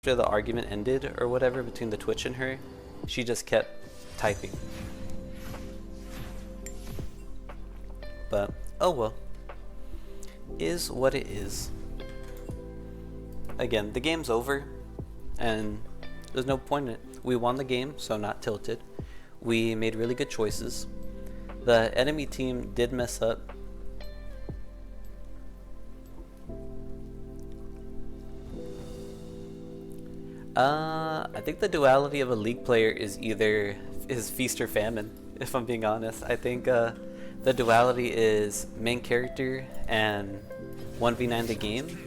after the argument ended or whatever between the Twitch and her, she just kept typing. But oh well, is what it is. Again, the game's over, and there's no point in it. We won the game, so not tilted. We made really good choices. The enemy team did mess up. I think the duality of a League player is either feast or famine, if I'm being honest. I think the duality is main character and 1v9 the game,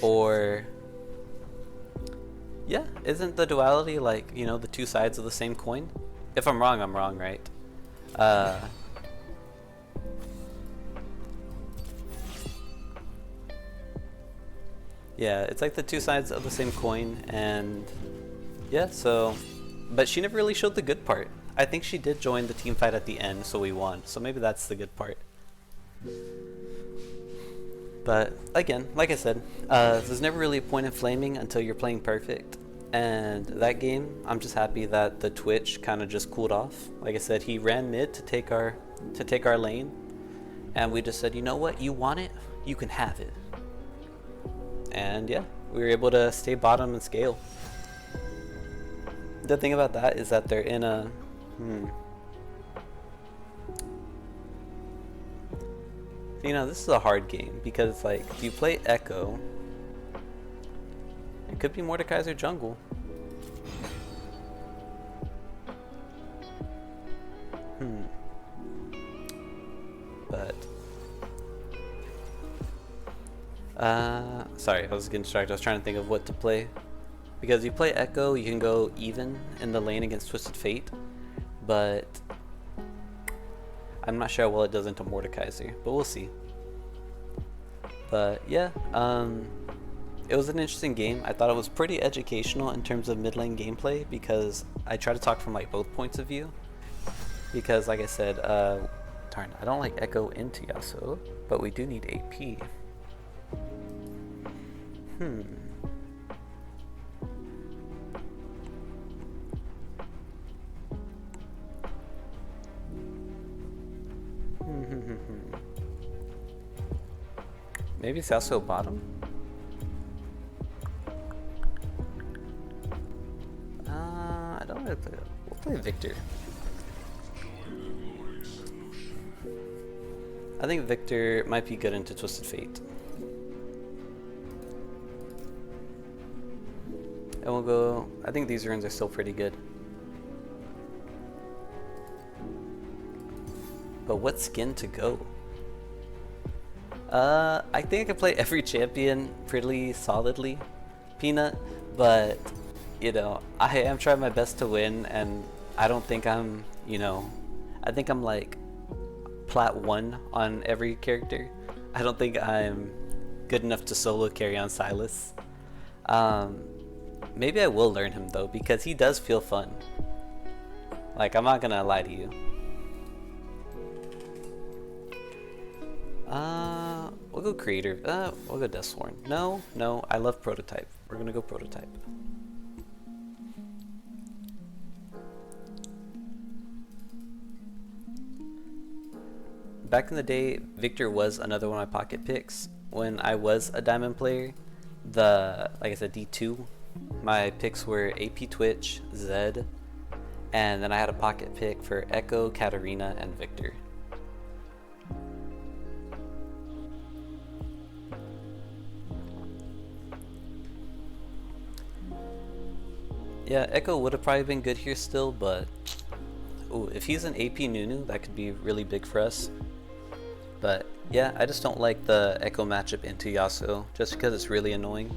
or yeah, isn't the duality like, you know, the two sides of the same coin? If I'm wrong, I'm wrong, right? Yeah, it's like the two sides of the same coin, and yeah, so, but she never really showed the good part. I think she did join the team fight at the end, so we won, so maybe that's the good part. But again, like I said, there's never really a point in flaming until you're playing perfect. And that game, I'm just happy that the Twitch kind of just cooled off. Like I said, he ran mid to take our lane, and we just said, you know what, you want it, you can have it. And yeah, we were able to stay bottom and scale. The thing about that is that they're in a you know, this is a hard game because, like, if you play Echo, it could be Mordekaiser jungle. But sorry, I was getting distracted. I was trying to think of what to play. Because you play Echo, you can go even in the lane against Twisted Fate, but I'm not sure how well it does into Mordekaiser, but we'll see. But yeah, it was an interesting game. I thought it was pretty educational in terms of mid lane gameplay because I try to talk from like both points of view. Because like I said, darn, I don't like Echo into Yasuo, but we do need AP. Maybe it's Yasuo bottom? I don't want to play that. We'll play Viktor. I think Viktor might be good into Twisted Fate. And we'll go, I think these runes are still pretty good. But what skin to go? I think I can play every champion pretty solidly, Peanut, but, you know, I am trying my best to win, and I don't think I'm, you know, I think I'm like plat 1 on every character. I don't think I'm good enough to solo carry on Silas. Maybe I will learn him though, because he does feel fun. Like, I'm not gonna lie to you. We'll go creator. We'll go Deathsworn. No, I love prototype. We're gonna go prototype. Back in the day, Viktor was another one of my pocket picks. When I was a diamond player, like I said, D2, my picks were AP Twitch, Zed, and then I had a pocket pick for Echo, Katarina, and Viktor. Yeah, Echo would have probably been good here still, but ooh, if he's an AP Nunu, that could be really big for us. But yeah, I just don't like the Echo matchup into Yasuo, just because it's really annoying.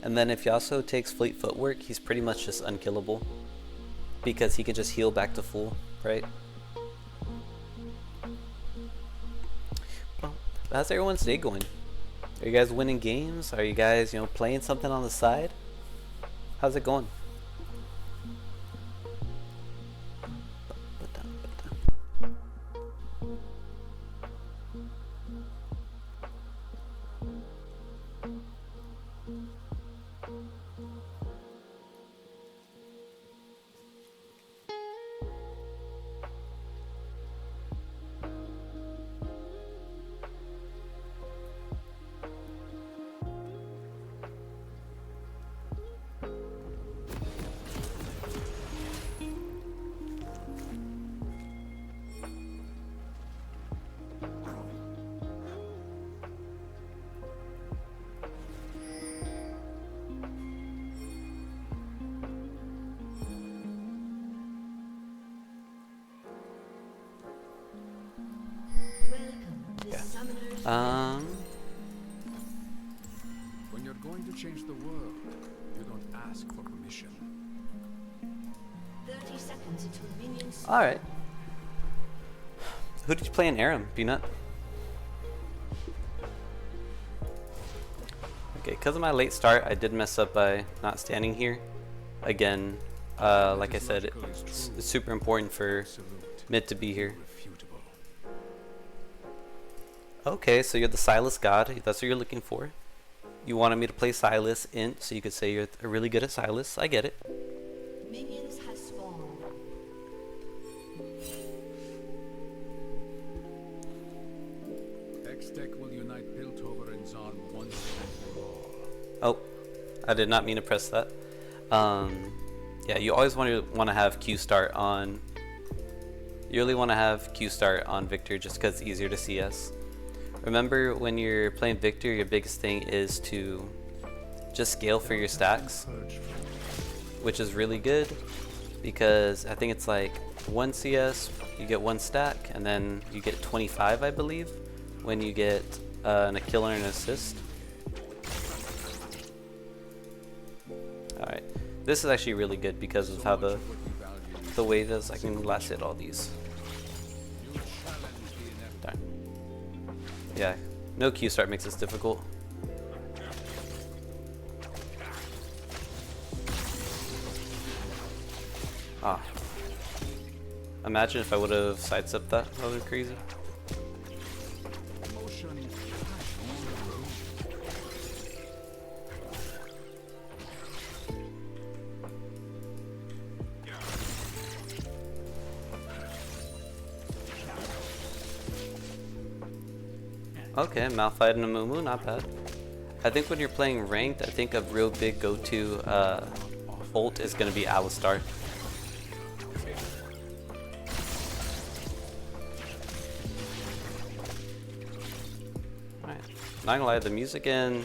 And then if Yasuo takes Fleet Footwork, he's pretty much just unkillable, because he can just heal back to full, right? Well, how's everyone's day going? Are you guys winning games? Are you guys, you know, playing something on the side? How's it going? When you're going to change the world, you don't ask for permission. 30 seconds until minions. Alright. Who did you play in Aram, Peanut? Okay, because of my late start, I did mess up by not standing here. Again, like I said, it's super important for mid to be here. Okay, so you're the Silas God. That's what you're looking for. You wanted me to play Silas Int, so you could say you're really good at Silas. I get it. Minions has spawned. X-Tech will unite Piltover and Zon once and for all. Oh, I did not mean to press that. Yeah, you always want to have Q start on. You really want to have Q start on Viktor just because it's easier to CS. Remember, when you're playing Viktor, your biggest thing is to just scale for your stacks, which is really good because I think it's like 1 CS, you get 1 stack, and then you get 25, I believe, when you get a kill and an assist. Alright, this is actually really good because of how the wave is. I can last hit all these. Darn. Yeah, no Q start makes this difficult. Ah. Imagine if I would have sidestepped that. That would have been crazy. Okay, Malphite and a Mumu, not bad. I think when you're playing ranked, I think a real big go-to ult is going to be Alistar. Alright, not gonna lie, the music in...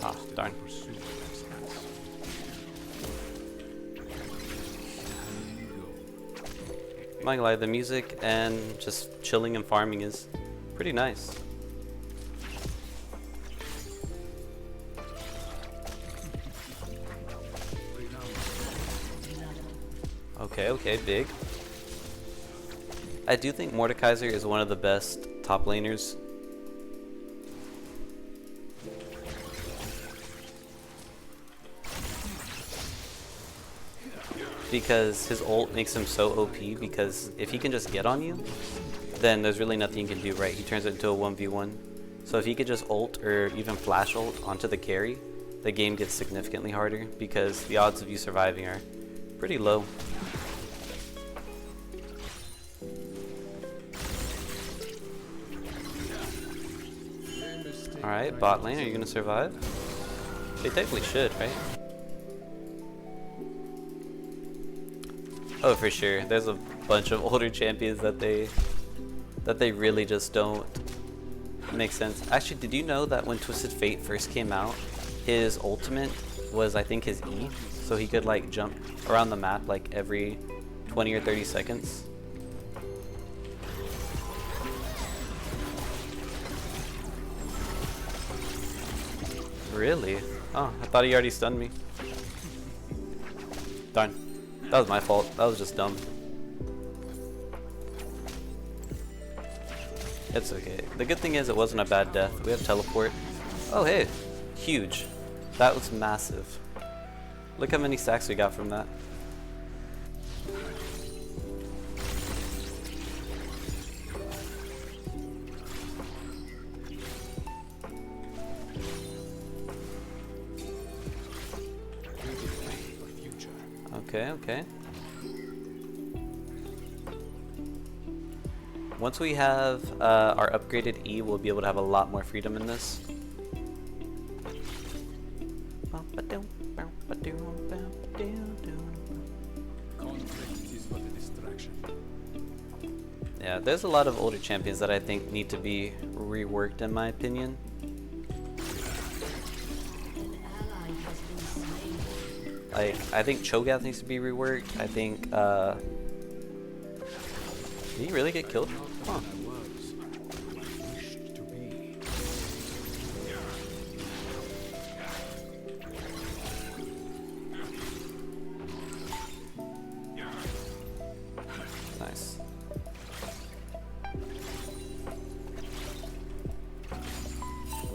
Ah, darn. I'm not gonna lie, the music and just chilling and farming is pretty nice. Okay, big. I do think Mordekaiser is one of the best top laners. Because his ult makes him so OP, because if he can just get on you, then there's really nothing you can do, right? He turns it into a 1v1. So if he could just ult or even flash ult onto the carry, the game gets significantly harder because the odds of you surviving are pretty low. Alright, bot lane, are you gonna survive? They technically should, right? Oh, for sure. There's a bunch of older champions that they really just don't make sense. Actually, did you know that when Twisted Fate first came out, his ultimate was, I think, his E, so he could like jump around the map like every 20 or 30 seconds? Really? Oh, I thought he already stunned me. Darn. That was my fault. That was just dumb. It's okay. The good thing is it wasn't a bad death. We have teleport. Oh hey, huge. That was massive. Look how many stacks we got from that. Okay. Once we have our upgraded E, we'll be able to have a lot more freedom in this. Yeah, there's a lot of older champions that I think need to be reworked in my opinion. Like, I think Cho'Gath needs to be reworked. I think, did he really get killed? Huh. I was. I wished to be. Nice.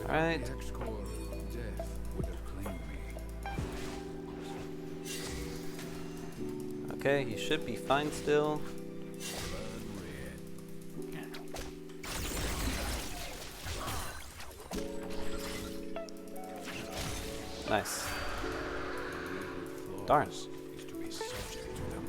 Alright. The X-Core, death would have claimed me. Okay, he should be fine still. Nice. Darn. Is to be subject to them.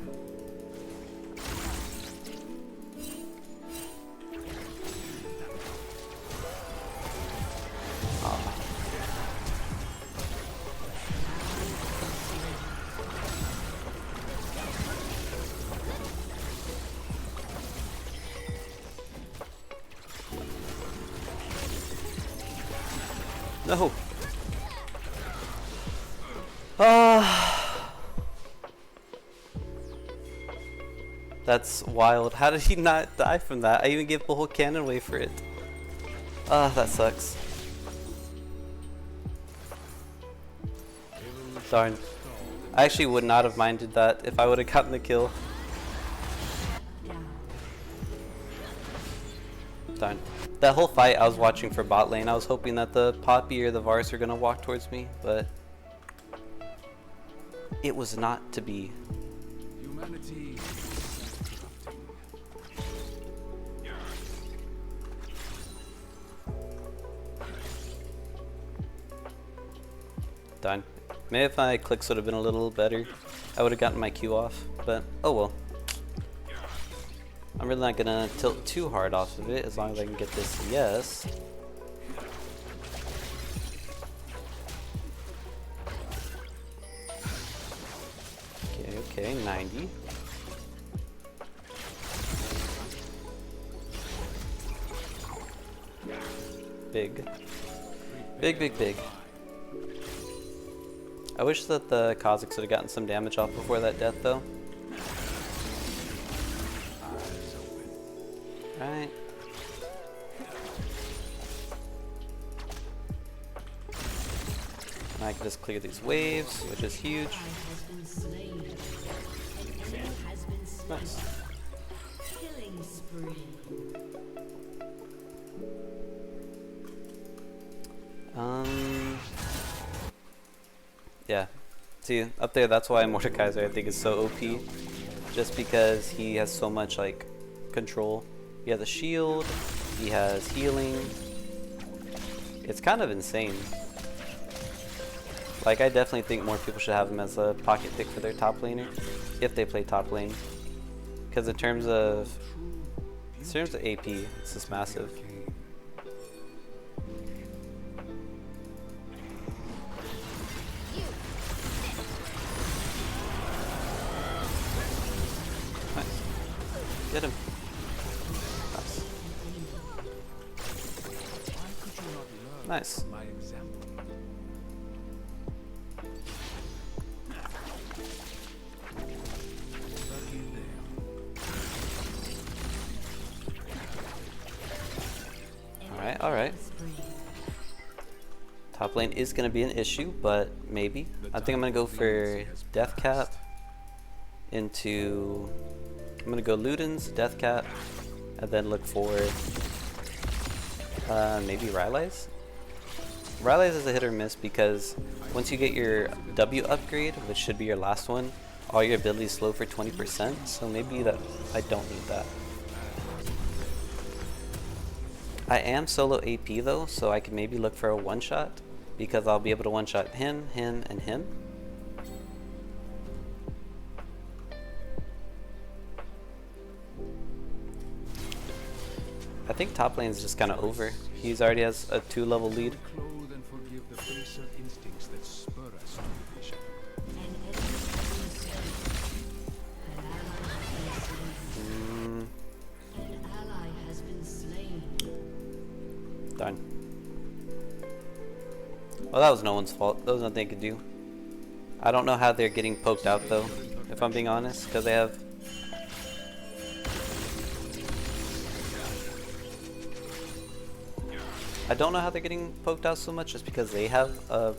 No. That's wild. How did he not die from that? I even gave the whole cannon away for it. That sucks. Darn. I actually would not have minded that if I would have gotten the kill. Darn. That whole fight I was watching for bot lane, I was hoping that the Poppy or the Varus are gonna walk towards me, but it was not to be. Humanity is self-corrupting. Done. Maybe if my clicks would have been a little better, I would have gotten my Q off, but oh well. I'm really not gonna tilt too hard off of it as long as I can get this yes. Okay, 90. Big. Big. I wish that the Kazakhs would have gotten some damage off before that death though. Right. And I can just clear these waves, which is huge. Nice. Killing spree. Yeah. See, up there, that's why Mordekaiser I think is so OP. Just because he has so much like control. He has a shield, he has healing. It's kind of insane. Like, I definitely think more people should have him as a pocket pick for their top laner, if they play top lane. Because in terms of AP, it's just massive. Nice. Get him. Nice. Nice. My example. Alright. Top lane is going to be an issue, but maybe. I think I'm going to go for Death Cap into... I'm going to go Luden's, Death Cap, and then look for maybe Rylai's? Rylai's is a hit or miss because once you get your W upgrade, which should be your last one, all your abilities slow for 20%, so maybe that I don't need that. I am solo AP though, so I can maybe look for a one-shot because I'll be able to one-shot him, and him. I think top lane is just kind of over. He's already has a 2-level lead. Clothe and forgive the baser instincts that spur us to division. An ally has been slain. Darn. Well, that was no one's fault. There was nothing they could do. I don't know how they're getting poked out though, if I'm being honest, because they have... I don't know how they're getting poked out so much just because they have a...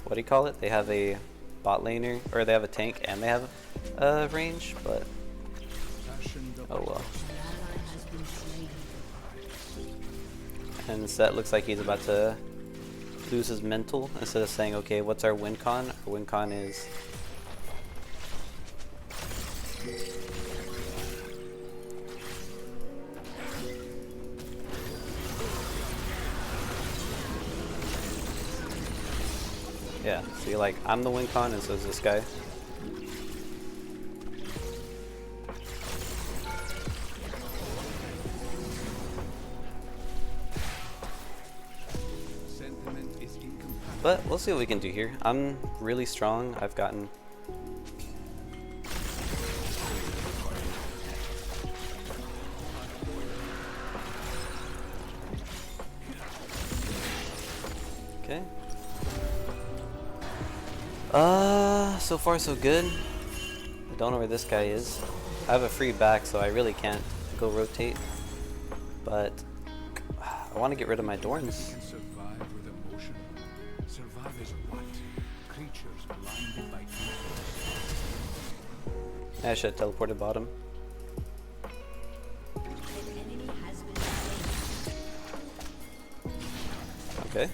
What do you call it? They have a bot laner, or they have a tank and they have a range, but... Oh well. And Set looks like he's about to lose his mental instead of saying, okay, what's our win con? Our win con is... Yeah, see, like, I'm the win con and so is this guy. But we'll see what we can do here. I'm really strong. I've gotten... Okay. So far so good. I don't know where this guy is. I have a free back, so I really can't go rotate. But I want to get rid of my Dorns. Survive with emotion. Survive as what? Creatures blinded by evil. I should have teleported bottom. Okay.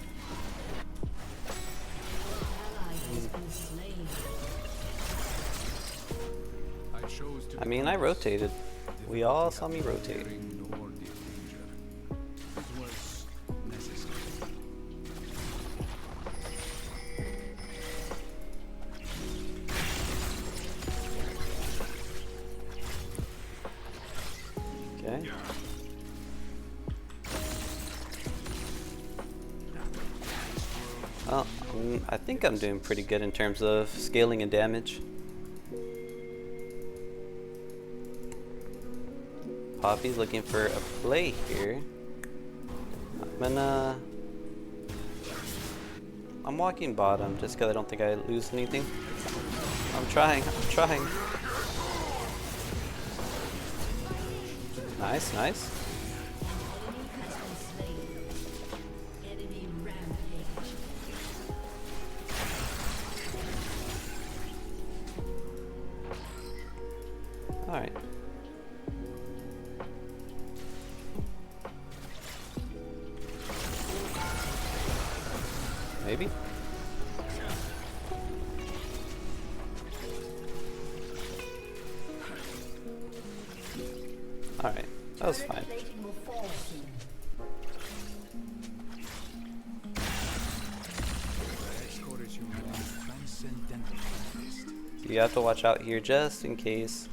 I mean, I rotated. We all saw me rotate. Okay. Well, I think I'm doing pretty good in terms of scaling and damage. Poppy's looking for a play here. I'm walking bottom just because I don't think I lose anything. I'm trying. Nice, nice. All right. Maybe. All right, that was fine. You have to watch out here just in case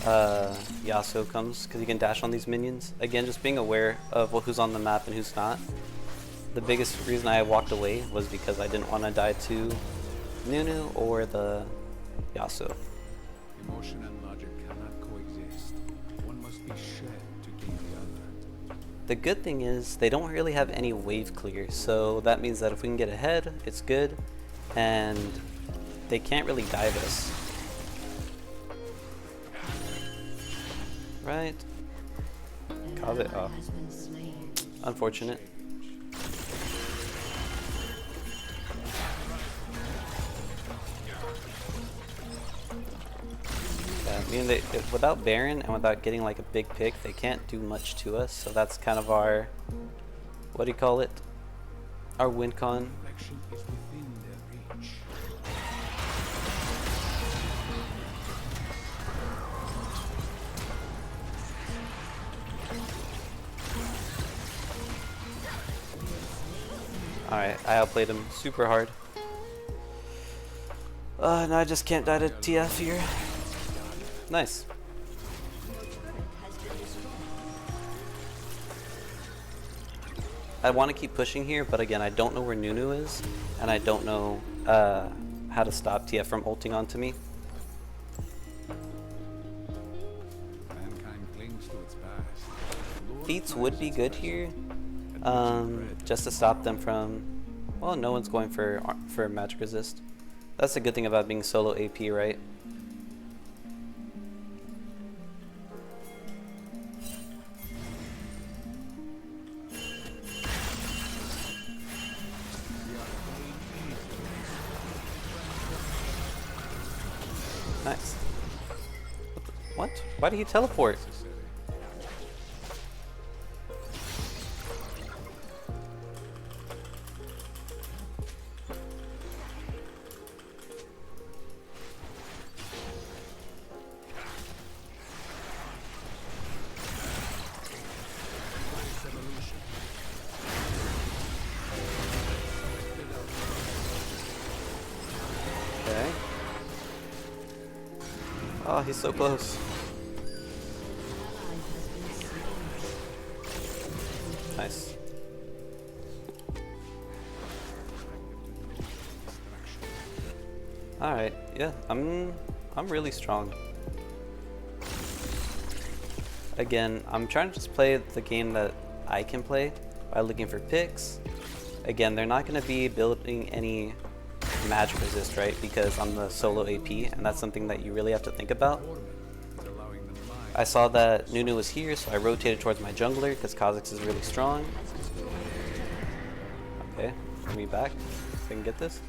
Yasuo comes, because he can dash on these minions. Again, just being aware of who's on the map and who's not. The biggest reason I walked away was because I didn't want to die to Nunu or the Yasuo. Emotion and logic cannot coexist. One must be shed to gain the other. The good thing is they don't really have any wave clear, so that means that if we can get ahead, it's good, and they can't really dive us. Right? Kaze, oh. Unfortunate. Yeah, I mean, without Baron and without getting like a big pick, they can't do much to us. So that's kind of our, what do you call it? Our win con. Reflection is within their reach. Alright, I outplayed him super hard. Now I just can't die to TF here. Nice. I want to keep pushing here, but again, I don't know where Nunu is, and I don't know how to stop TF from ulting onto me. Mankind clings to its past. Feats would be good here, just to stop them from... Well, no one's going for magic resist. That's the good thing about being solo AP, right? Nice. What? Why did he teleport? Okay. Oh, he's so close. Nice. All right. Yeah, I'm really strong. Again, I'm trying to just play the game that I can play by looking for picks. Again, they're not going to be building any magic resist, right? Because I'm the solo AP, and that's something that you really have to think about. I saw that Nunu was here, so I rotated towards my jungler because Kha'Zix is really strong. Okay, let me back so I can get this.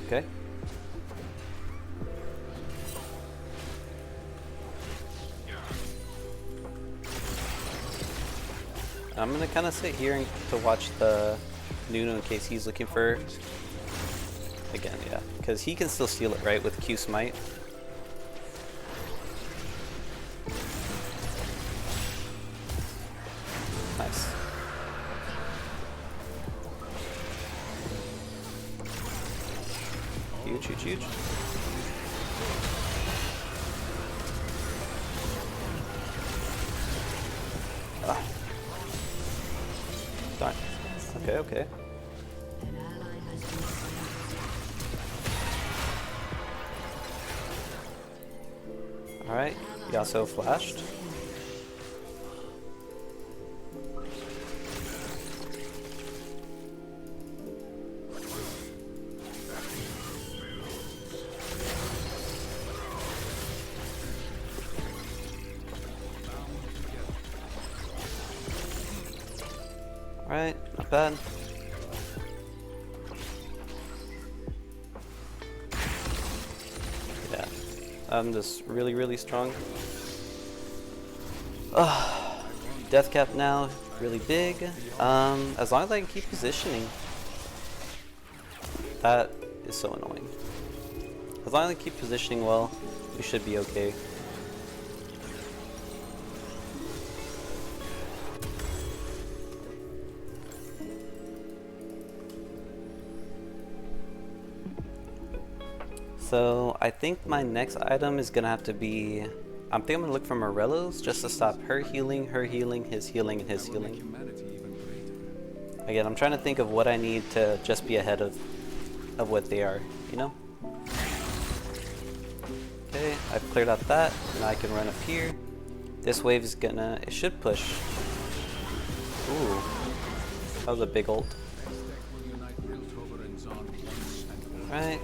Okay. I'm gonna kind of sit here and to watch the Nunu in case he's looking for. Again, yeah, because he can still steal it, right, with Q Smite. Nice. Huge, huge, huge. Ah. Darn. Okay, okay. An ally has been slain. Alright, Yasuo flashed. Alright, not bad. Yeah, I'm just really strong. Death cap now, really big. As long as I can keep positioning. That is so annoying. As long as I keep positioning well, we should be okay. So I think my next item is gonna have to be, I think I'm gonna look for Morello's just to stop her healing, his healing, and his healing. Again, I'm trying to think of what I need to just be ahead of what they are, you know? Okay, I've cleared out that, now I can run up here. This wave is gonna, it should push. Ooh, that was a big ult. Right.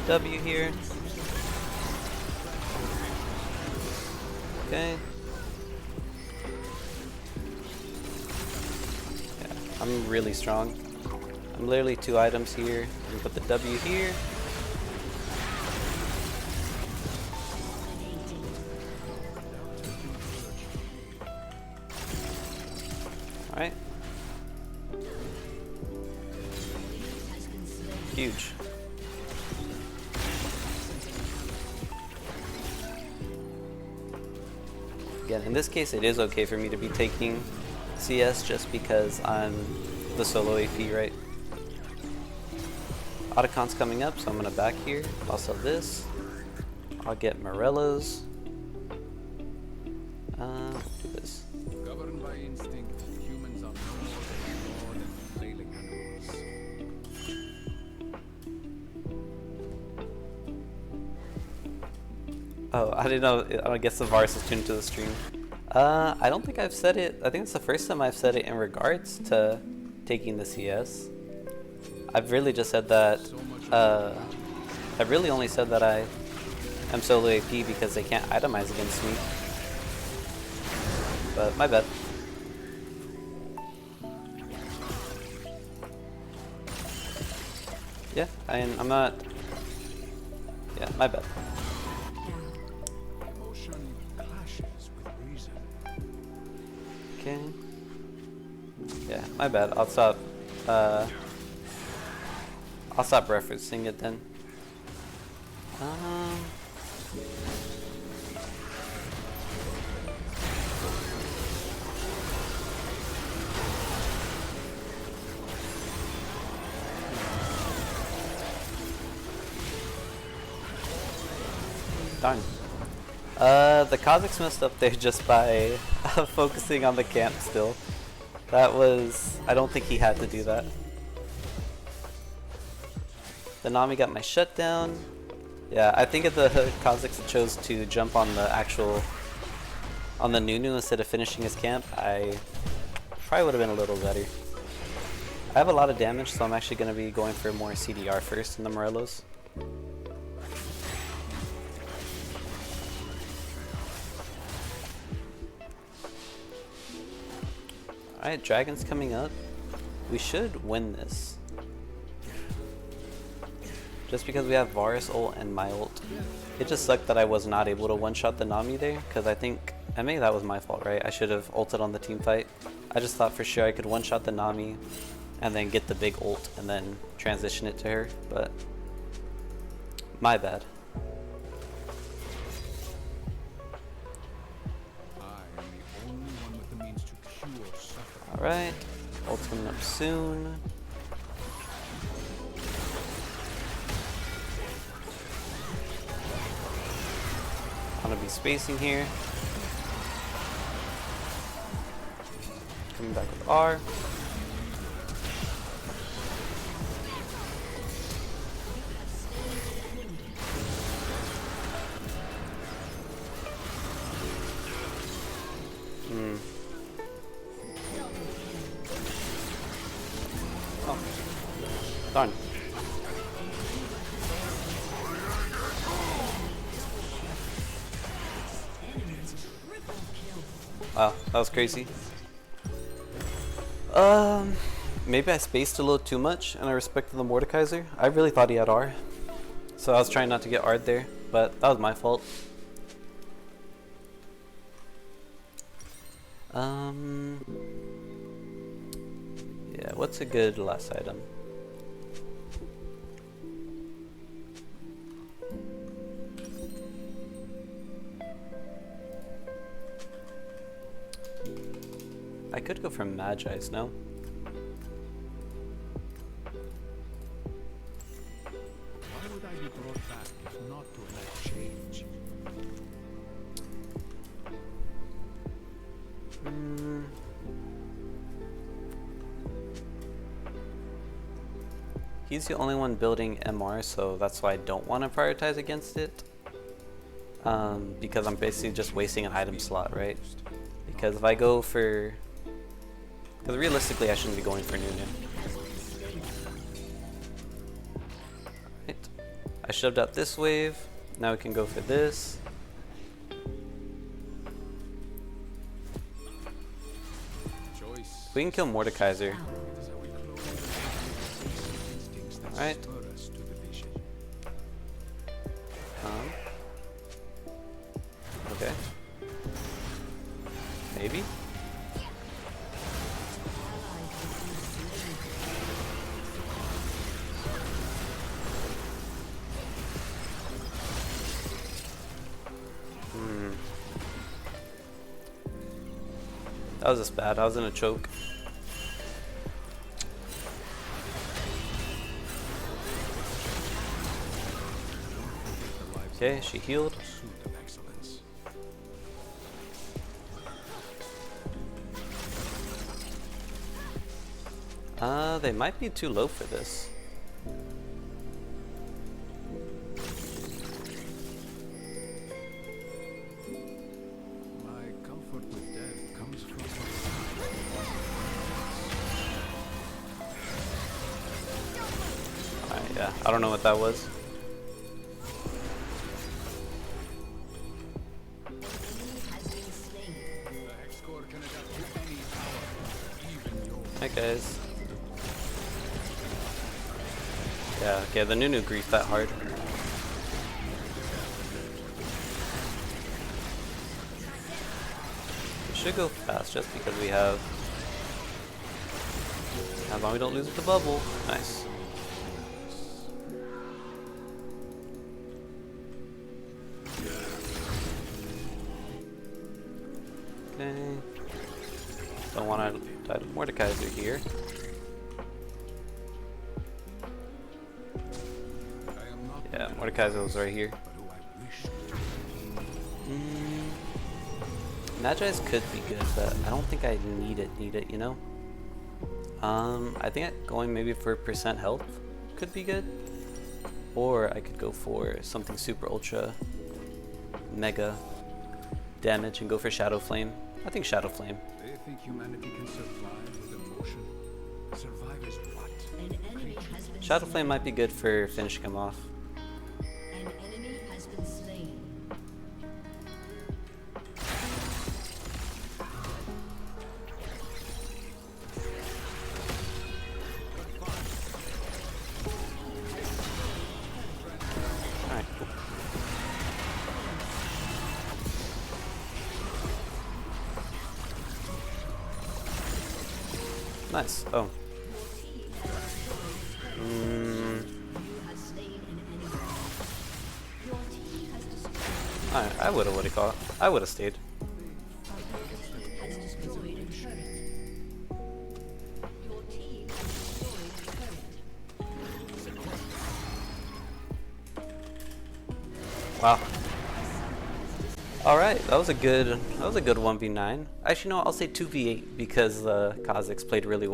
W here. Okay. Yeah, I'm really strong. I'm literally 2 items here. I'm gonna put the W here. Alright. Huge. Again, in this case, it is okay for me to be taking CS just because I'm the solo AP, right? Otacon's coming up, so I'm gonna back here. I'll sell this. I'll get Morello's. Do this. Governed by instinct, humans are no more than flailing animals. Oh, I didn't know. I guess the virus is tuned to the stream. I don't think I've said it. I think it's the first time I've said it in regards to taking the CS. I've really just said that, I've really only said that I am solo AP because they can't itemize against me. But my bad. Yeah, I'm not... Yeah, my bad. Emotion clashes with reason. Okay. Yeah, my bad. I'll stop referencing it then. Darn. The Kazakhs messed up there just by focusing on the camp still. That was... I don't think he had to do that. The Nami got my shutdown. Yeah, I think if the Kazakhs chose to jump on the actual... on the Nunu instead of finishing his camp, I probably would have been a little better. I have a lot of damage, so I'm actually going to be going for more CDR first in the Morellos. Alright, Dragon's coming up. We should win this. Just because we have Varus ult and my ult. It just sucked that I was not able to one-shot the Nami there, because I maybe that was my fault, right? I should have ulted on the team fight. I just thought for sure I could one-shot the Nami and then get the big ult and then transition it to her, but my bad. Alright, ult's coming up soon. I'm gonna be spacing here. Coming back with R. Oh, darn. Wow, that was crazy. Maybe I spaced a little too much and I respected the Mordekaiser. I really thought he had R. So I was trying not to get R'd there, but that was my fault. Yeah, what's a good last item? I could go for Magi's, no? Why would I be brought back if not to enact change? He's the only one building MR, so that's why I don't want to prioritize against it. Because I'm basically just wasting an item slot, right? Because if I go for... Because realistically I shouldn't be going for Nunu. Right. I shoved out this wave, now we can go for this. We can kill Mordekaiser. Alright. Okay. Maybe? That was just bad. I was in a choke. Okay, she healed. They might be too low for this. My comfort with I don't know what that was. The hex core can adapt to any power, even yours. Hi guys. Yeah, okay, the Nunu griefed that hard. We should go fast just because we have... As long as we don't lose the bubble. Nice. Okay. Don't want to die to Mordekaiser here. I am not Yeah, Mordekaiser was right here. but who I wish Magi's could be good, but I don't think I need it, you know? I think going maybe for percent health could be good. Or I could go for something super ultra mega damage and go for Shadow Flame. I think Shadow Flame. They think humanity can survive with emotion. Survive is what? An enemy has been Shadow Flame might be good for finishing him off. An enemy has been slain. Alright, cool. Nice. Oh. You have slain an enemy. Your team has destroyed. Alright, I would've caught. I would've stayed. Has destroyed a turret. Your team has destroyed a turret. Wow. All right, that was a good 1v9. Actually, no, I'll say 2v8 because the Kazakhs played really well.